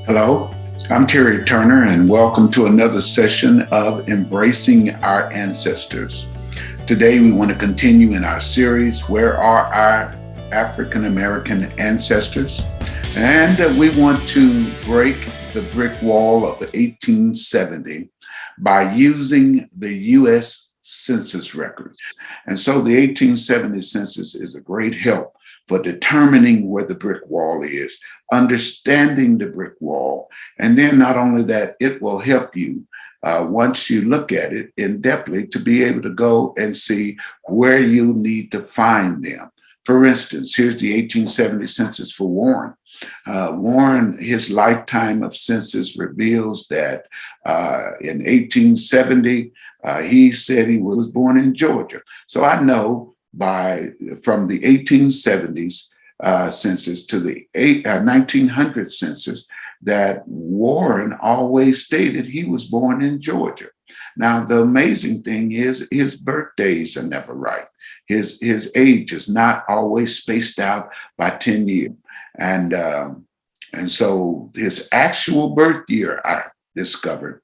Hello, I'm Terry Turner, and welcome to another session of Embracing Our Ancestors. Today, we want to continue in our series, Where Are Our African American Ancestors? And we want to break the brick wall of 1870 by using the US Census records. And so the 1870 census is a great help for determining where the brick wall is, understanding the brick wall. And then not only that, it will help you once you look at it in depthly to be able to go and see where you need to find them. For instance, here's the 1870 census for Warren. Warren, his lifetime of census reveals that in 1870, he said he was born in Georgia. So I know from the 1870s census to the 1900 census that Warren always stated he was born in Georgia. Now, the amazing thing is his birthdays are never right. His age is not always spaced out by 10 years. And so his actual birth year, I discovered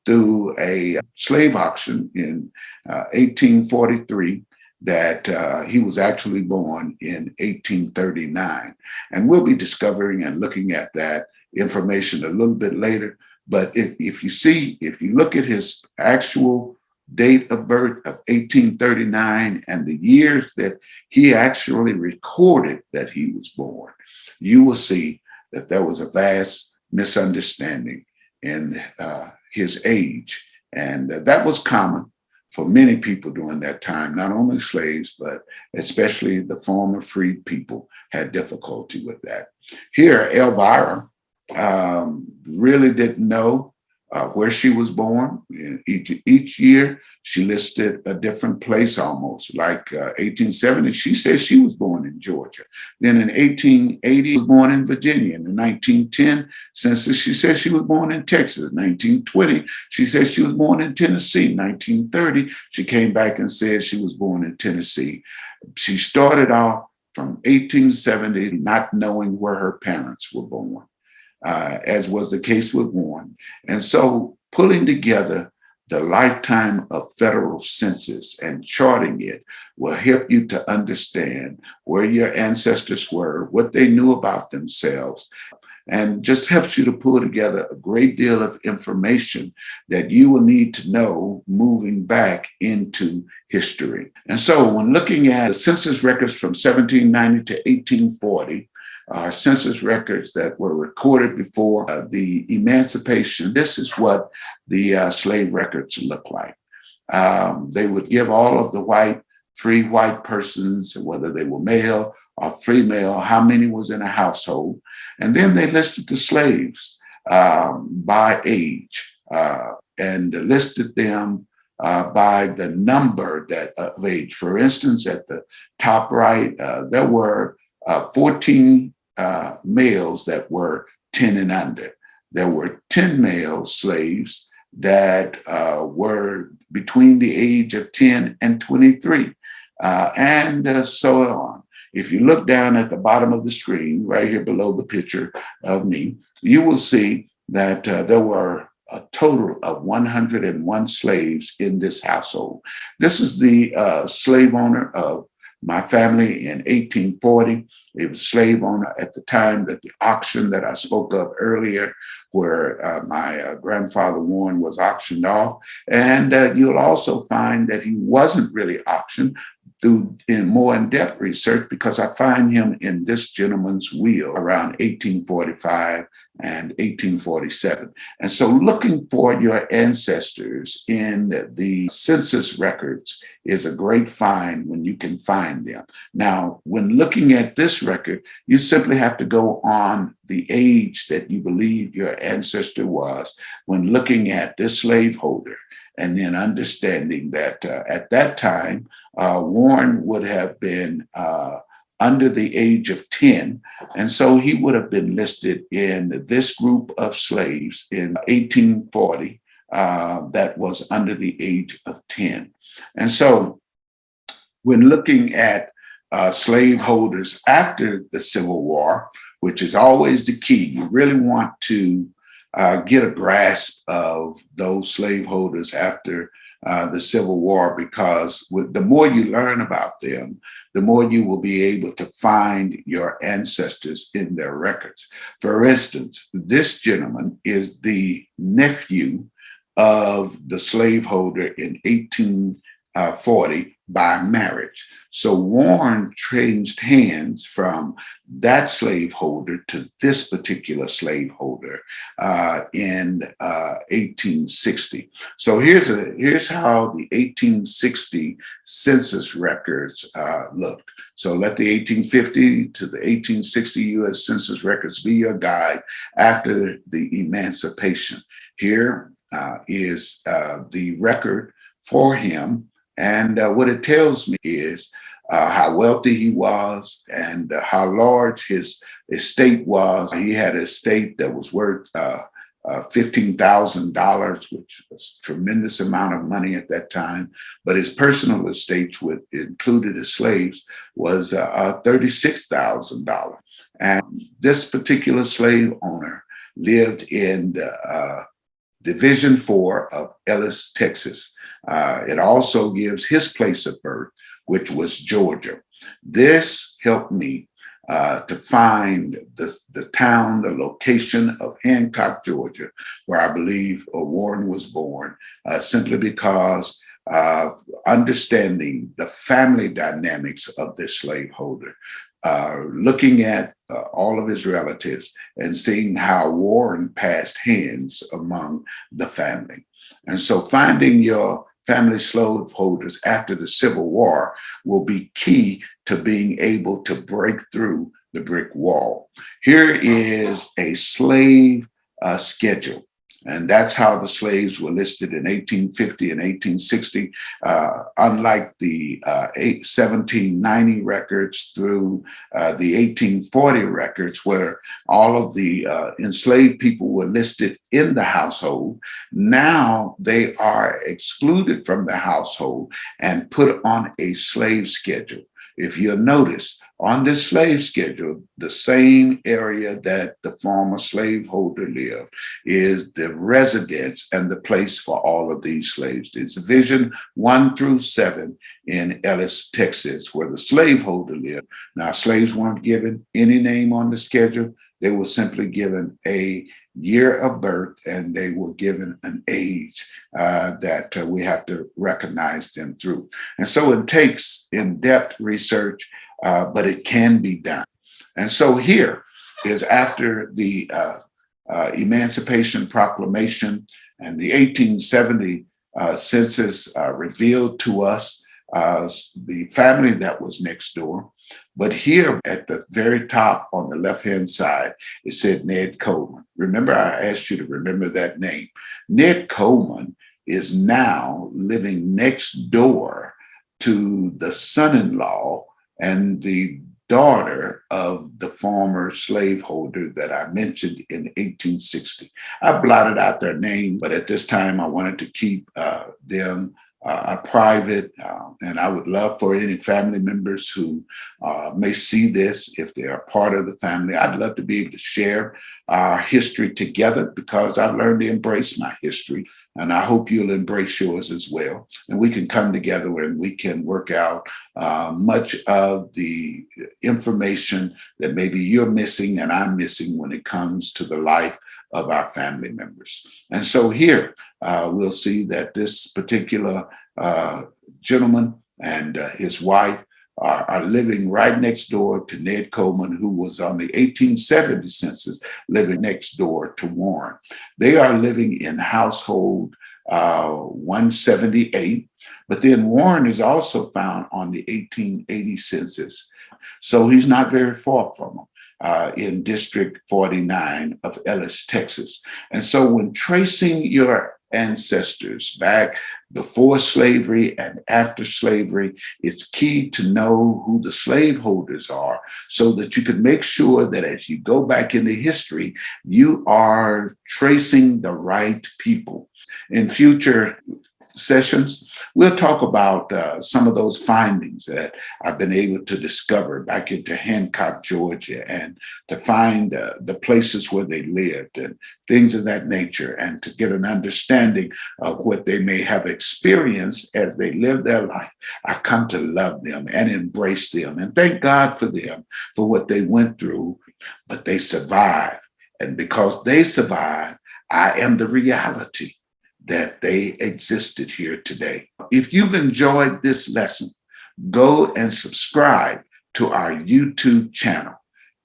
through a slave auction in 1843, that he was actually born in 1839. And we'll be discovering and looking at that information a little bit later. But if you look at his actual date of birth of 1839 and the years that he actually recorded that he was born, you will see that there was a vast misunderstanding in his age. And that was common for many people during that time, not only slaves, but especially the former freed people had difficulty with that. Here, Elvira really didn't know where she was born. Each year, she listed a different place almost. Like 1870, she said she was born in Georgia. Then in 1880, she was born in Virginia. In the 1910 census, she said she was born in Texas. 1920, she said she was born in Tennessee. 1930, she came back and said she was born in Tennessee. She started off from 1870 not knowing where her parents were born. As was the case with Warren. And so pulling together the lifetime of federal census and charting it will help you to understand where your ancestors were, what they knew about themselves, and just helps you to pull together a great deal of information that you will need to know moving back into history. And so when looking at the census records from 1790 to 1840, census records that were recorded before the emancipation. This is what the slave records look like. They would give all of the free white persons, whether they were male or female, how many was in a household. And then they listed the slaves by age and listed them by the number of age. For instance, at the top right, there were 14 males that were 10 and under. There were 10 male slaves that were between the age of 10 and 23, and so on. If you look down at the bottom of the screen, right here below the picture of me, you will see that there were a total of 101 slaves in this household. This is the slave owner of my family in 1840. It was slave owner at the time that the auction that I spoke of earlier, where my grandfather Warren was auctioned off. And you'll also find that he wasn't really auctioned in more in-depth research, because I find him in this gentleman's will around 1845 and 1847. And so looking for your ancestors in the census records is a great find when you can find them. Now, when looking at this record, you simply have to go on the age that you believe your ancestor was when looking at this slaveholder, and then understanding that at that time, Warren would have been under the age of 10. And so he would have been listed in this group of slaves in 1840 that was under the age of 10. And so when looking at slaveholders after the Civil War, which is always the key. You really want to get a grasp of those slaveholders after the Civil War, because the more you learn about them, the more you will be able to find your ancestors in their records. For instance, this gentleman is the nephew of the slaveholder in 1840 by marriage. So Warren changed hands from that slaveholder to this particular slaveholder in 1860. So here's how the 1860 census records looked. So let the 1850 to the 1860 US Census records be your guide after the emancipation. Here is the record for him. And what it tells me is how wealthy he was and how large his estate was. He had an estate that was worth $15,000, which was a tremendous amount of money at that time. But his personal estate, which included his slaves, was $36,000. And this particular slave owner lived in Division 4 of Ellis, Texas. It also gives his place of birth, which was Georgia. This helped me to find the town, the location of Hancock, Georgia, where I believe Warren was born, simply because of understanding the family dynamics of this slaveholder. Looking at all of his relatives and seeing how Warren passed hands among the family. And so finding your family slaveholders after the Civil War will be key to being able to break through the brick wall. Here is a slave schedule. And that's how the slaves were listed in 1850 and 1860. Unlike the 1790 records through the 1840 records, where all of the enslaved people were listed in the household, now they are excluded from the household and put on a slave schedule. If you'll notice, on this slave schedule, the same area that the former slaveholder lived is the residence and the place for all of these slaves. It's Division 1 through 7 in Ellis, Texas, where the slaveholder lived. Now, slaves weren't given any name on the schedule. They were simply given a year of birth, and they were given an age that we have to recognize them through. And so it takes in-depth research, but it can be done. And so here is after the Emancipation Proclamation and the 1870 census revealed to us the family that was next door. But here at the very top on the left-hand side, it said Ned Coleman. Remember, I asked you to remember that name. Ned Coleman is now living next door to the son-in-law and the daughter of the former slaveholder that I mentioned in 1860. I blotted out their name, but at this time I wanted to keep them private, and I would love for any family members who may see this, if they are part of the family, I'd love to be able to share our history together, because I've learned to embrace my history, and I hope you'll embrace yours as well. And we can come together and we can work out much of the information that maybe you're missing and I'm missing when it comes to the life of our family members. And so here we'll see that this particular gentleman and his wife are living right next door to Ned Coleman, who was on the 1870 census living next door to Warren. They are living in household 178, but then Warren is also found on the 1880 census. So he's not very far from them. In District 49 of Ellis, Texas. And so when tracing your ancestors back before slavery and after slavery, it's key to know who the slaveholders are, so that you can make sure that as you go back into history, you are tracing the right people. In future sessions, we'll talk about some of those findings that I've been able to discover back into Hancock, Georgia, and to find the places where they lived and things of that nature, and to get an understanding of what they may have experienced as they live their life. I've come to love them and embrace them and thank God for them, for what they went through, but they survived. And because they survived, I am the reality that they existed here today. If you've enjoyed this lesson, go and subscribe to our YouTube channel.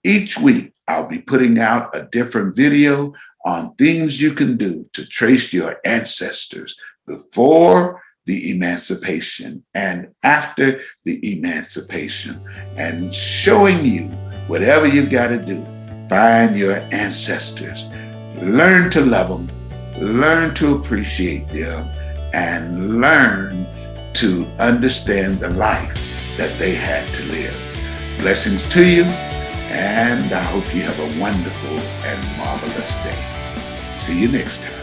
Each week, I'll be putting out a different video on things you can do to trace your ancestors before the emancipation and after the emancipation, and showing you whatever you got to do. Find your ancestors, learn to love them, learn to appreciate them, and learn to understand the life that they had to live. Blessings to you, and I hope you have a wonderful and marvelous day. See you next time.